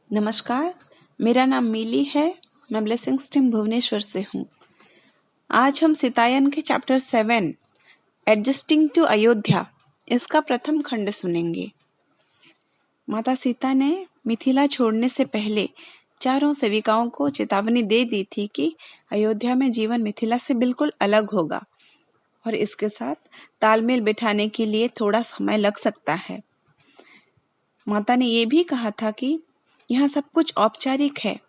नमस्कार, मेरा नाम मिली है। मैं ब्लेसिंग्स टीम भुवनेश्वर से हूँ। आज हम सीतायन के चैप्टर 7 एडजस्टिंग टू अयोध्या इसका प्रथम खंड सुनेंगे। माता सीता ने मिथिला छोड़ने से पहले चारों सेविकाओं को चेतावनी दे दी थी कि अयोध्या में जीवन मिथिला से बिल्कुल अलग होगा और इसके साथ तालमेल बिठाने के लिए थोड़ा समय लग सकता है। माता ने ये भी कहा था कि यहाँ सब कुछ औपचारिक है,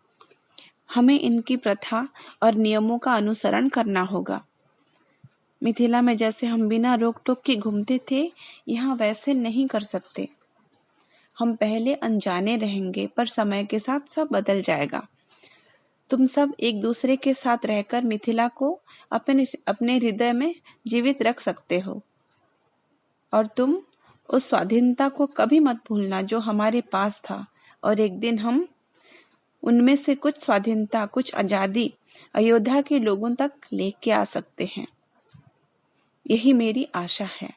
हमें इनकी प्रथा और नियमों का अनुसरण करना होगा। मिथिला में जैसे हम बिना रोक टोक के घूमते थे, यहाँ वैसे नहीं कर सकते। हम पहले अनजाने रहेंगे, पर समय के साथ सब बदल जाएगा। तुम सब एक दूसरे के साथ रहकर मिथिला को अपने हृदय में जीवित रख सकते हो और तुम उस स्वाधीनता को कभी मत भूलना जो हमारे पास था, और एक दिन हम उनमें से कुछ स्वाधीनता, कुछ आजादी अयोध्या के लोगों तक लेके आ सकते हैं। यही मेरी आशा है।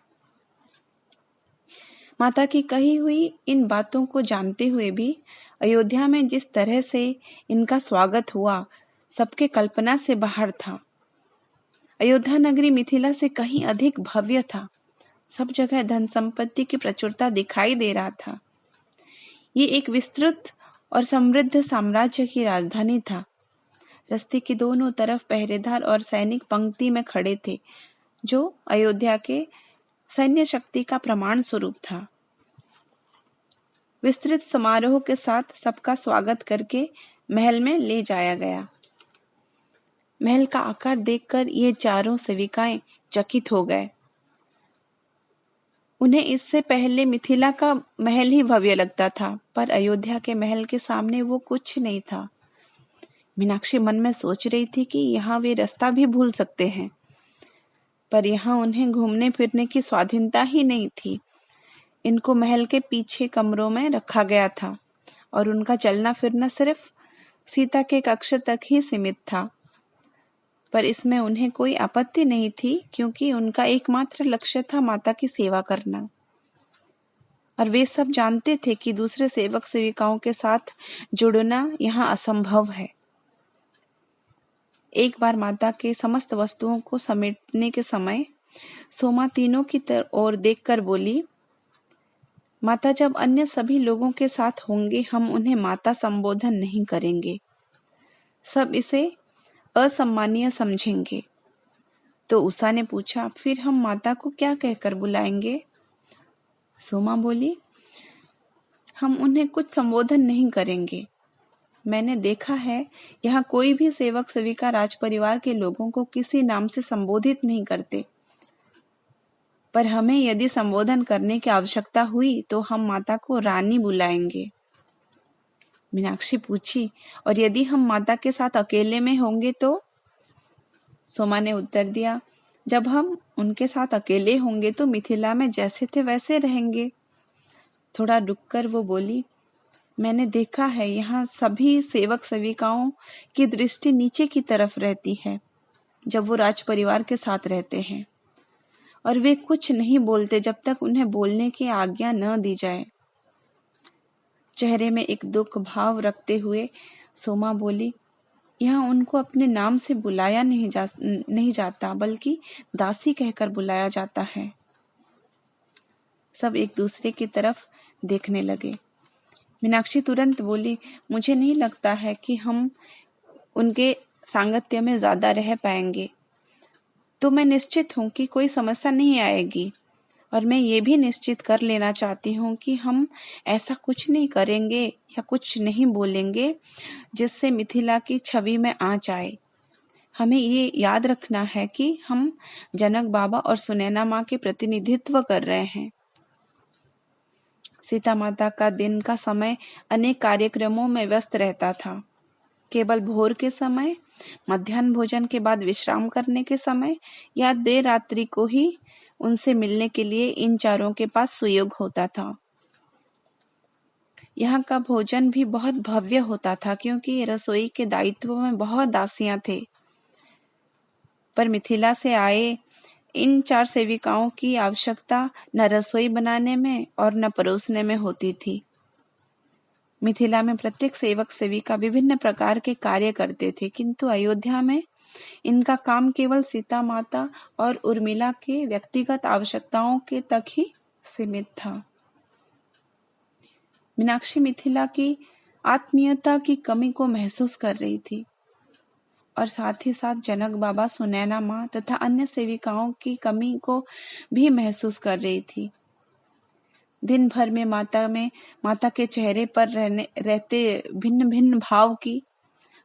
माता की कही हुई इन बातों को जानते हुए भी अयोध्या में जिस तरह से इनका स्वागत हुआ, सबके कल्पना से बाहर था। अयोध्या नगरी मिथिला से कहीं अधिक भव्य था। सब जगह धन संपत्ति की प्रचुरता दिखाई दे रहा था। ये एक विस्तृत और समृद्ध साम्राज्य की राजधानी था। रास्ते के दोनों तरफ पहरेदार और सैनिक पंक्ति में खड़े थे, जो अयोध्या के सैन्य शक्ति का प्रमाण स्वरूप था। विस्तृत समारोह के साथ सबका स्वागत करके महल में ले जाया गया। महल का आकार देखकर ये चारों सेविकाएं चकित हो गए। उन्हें इससे पहले मिथिला का महल ही भव्य लगता था, पर अयोध्या के महल के सामने वो कुछ नहीं था। मीनाक्षी मन में सोच रही थी कि यहाँ वे रास्ता भी भूल सकते हैं, पर यहाँ उन्हें घूमने फिरने की स्वाधीनता ही नहीं थी। इनको महल के पीछे कमरों में रखा गया था और उनका चलना फिरना सिर्फ सीता के कक्ष तक ही सीमित था। पर इसमें उन्हें कोई आपत्ति नहीं थी, क्योंकि उनका एकमात्र लक्ष्य था माता की सेवा करना। और वे सब जानते थे कि दूसरे सेवक सेविकाओं के साथ जुड़ना यहाँ असंभव है। एक बार माता के समस्त वस्तुओं को समेटने के समय सोमा तीनों की ओर देखकर बोली, माता, जब अन्य सभी लोगों के साथ होंगे हम उन्हें माता संबोधन नहीं करेंगे। सब इसे असम्मानीय समझेंगे। तो उषा ने पूछा, फिर हम माता को क्या कहकर बुलाएंगे? सोमा बोली, हम उन्हें कुछ संबोधन नहीं करेंगे। मैंने देखा है, यहाँ कोई भी सेवक सेविका राजपरिवार के लोगों को किसी नाम से संबोधित नहीं करते। पर हमें यदि संबोधन करने की आवश्यकता हुई तो हम माता को रानी बुलाएंगे। मीनाक्षी पूछी, और यदि हम माता के साथ अकेले में होंगे तो? सोमा ने उत्तर दिया, जब हम उनके साथ अकेले होंगे तो मिथिला में जैसे थे वैसे रहेंगे। थोड़ा रुककर वो बोली, मैंने देखा है यहाँ सभी सेवक सेविकाओं की दृष्टि नीचे की तरफ रहती है जब वो राजपरिवार के साथ रहते हैं, और वे कुछ नहीं बोलते जब तक उन्हें बोलने की आज्ञा न दी जाए। चेहरे में एक दुख भाव रखते हुए सोमा बोली, यहाँ उनको अपने नाम से बुलाया नहीं जाता, बल्कि दासी कहकर बुलाया जाता है। सब एक दूसरे की तरफ देखने लगे। मीनाक्षी तुरंत बोली, मुझे नहीं लगता है कि हम उनके सांगत्य में ज्यादा रह पाएंगे। तो मैं निश्चित हूँ कि कोई समस्या नहीं आएगी, और मैं ये भी निश्चित कर लेना चाहती हूँ कि हम ऐसा कुछ नहीं करेंगे या कुछ नहीं बोलेंगे जिससे मिथिला की छवि में आंच आए। हमें ये याद रखना है कि हम जनक बाबा और सुनैना माँ के प्रतिनिधित्व कर रहे हैं। सीता माता का दिन का समय अनेक कार्यक्रमों में व्यस्त रहता था। केवल भोर के समय, मध्याह्न भोजन के बाद विश्राम करने के समय या देर रात्रि को ही उनसे मिलने के लिए इन चारों के पास सुयोग होता था। यहाँ का भोजन भी बहुत भव्य होता था, क्योंकि रसोई के दायित्व में बहुत दासियां थे। पर मिथिला से आए इन 4 सेविकाओं की आवश्यकता न रसोई बनाने में और न परोसने में होती थी। मिथिला में प्रत्येक सेवक सेविका विभिन्न प्रकार के कार्य करते थे, किंतु अयोध्या में इनका काम केवल सीता माता और उर्मिला के व्यक्तिगत आवश्यकताओं के तक ही सीमित था। मीनाक्षी मिथिला की आत्मीयता की कमी को महसूस कर रही थी और साथ ही साथ जनक बाबा, सुनैना माँ तथा अन्य सेविकाओं की कमी को भी महसूस कर रही थी। दिन भर में माता के चेहरे पर रहते भिन्न भिन्न भाव की,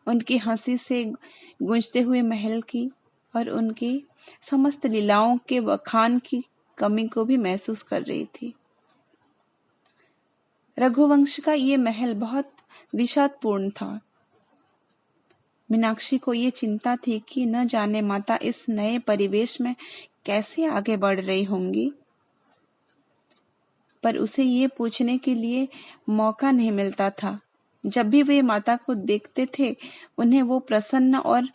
उनकी हंसी से गूंजते हुए महल की और उनकी समस्त लीलाओं के बखान की कमी को भी महसूस कर रही थी। रघुवंश का ये महल बहुत विषादपूर्ण था। मीनाक्षी को ये चिंता थी कि न जाने माता इस नए परिवेश में कैसे आगे बढ़ रही होंगी, पर उसे ये पूछने के लिए मौका नहीं मिलता था। जब भी वे माता को देखते थे, उन्हें वो प्रसन्न और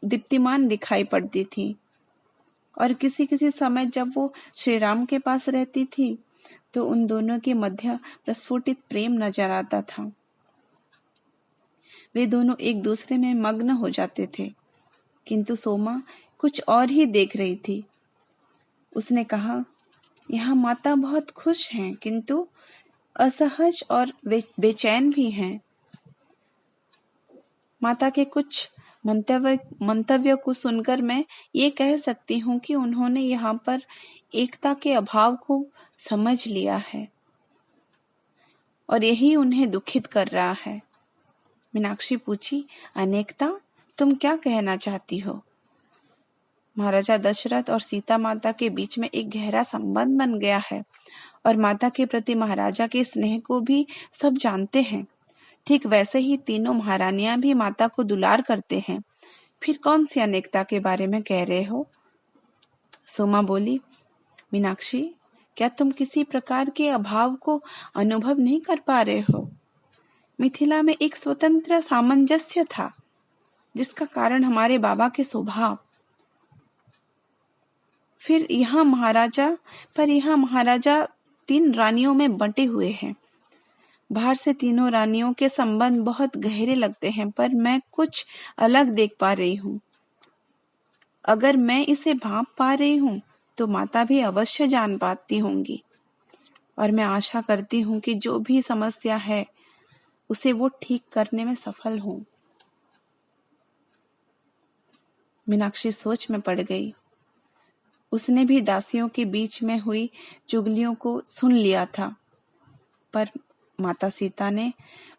दीप्तिमान दिखाई पड़ती थी, और किसी किसी समय जब वो श्री राम के पास रहती थी तो उन दोनों के मध्य प्रस्फुटित प्रेम नजर आता था। वे दोनों एक दूसरे में मग्न हो जाते थे, किंतु सोमा कुछ और ही देख रही थी। उसने कहा, यहाँ माता बहुत खुश हैं, किंतु असहज और बेचैन भी हैं। माता के कुछ मंतव्य को सुनकर मैं ये कह सकती हूँ कि उन्होंने यहाँ पर एकता के अभाव को समझ लिया है और यही उन्हें दुखित कर रहा है। मीनाक्षी पूछी, अनेकता? तुम क्या कहना चाहती हो? महाराजा दशरथ और सीता माता के बीच में एक गहरा संबंध बन गया है और माता के प्रति महाराजा के स्नेह को भी सब जानते हैं। ठीक वैसे ही तीनों महारानियां भी माता को दुलार करते हैं। फिर कौन सी अनेकता के बारे में कह रहे हो? सोमा बोली, मीनाक्षी, क्या तुम किसी प्रकार के अभाव को अनुभव नहीं कर पा रहे हो? मिथिला में एक स्वतंत्र सामंजस्य था, जिसका कारण हमारे बाबा के स्वभाव। फिर यहाँ महाराजा 3 रानियों में बंटे हुए हैं। बाहर से तीनों रानियों के संबंध बहुत गहरे लगते हैं, पर मैं कुछ अलग देख पा रही हूँ। अगर मैं इसे भांप पा रही हूँ तो माता भी अवश्य जान पाती होंगी, और मैं आशा करती हूँ कि जो भी समस्या है उसे वो ठीक करने में सफल हों। मीनाक्षी सोच में पड़ गई। उसने भी दासियों के बीच में हुई चुगलियों को सुन लिया था, पर माता सीता ने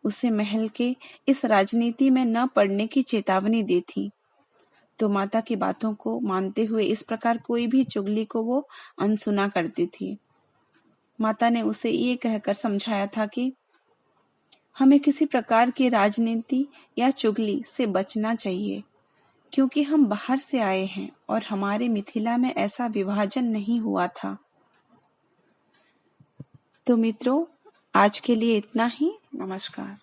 उसे महल के इस राजनीति में न पड़ने की चेतावनी दी थी, तो माता की बातों को मानते हुए इस प्रकार कोई भी चुगली को वो अनसुना करती थी। माता ने उसे ये कहकर समझाया था कि हमें किसी प्रकार की राजनीति या चुगली से बचना चाहिए, क्योंकि हम बाहर से आए हैं और हमारे मिथिला में ऐसा विभाजन नहीं हुआ था। तो मित्रों, आज के लिए इतना ही। नमस्कार।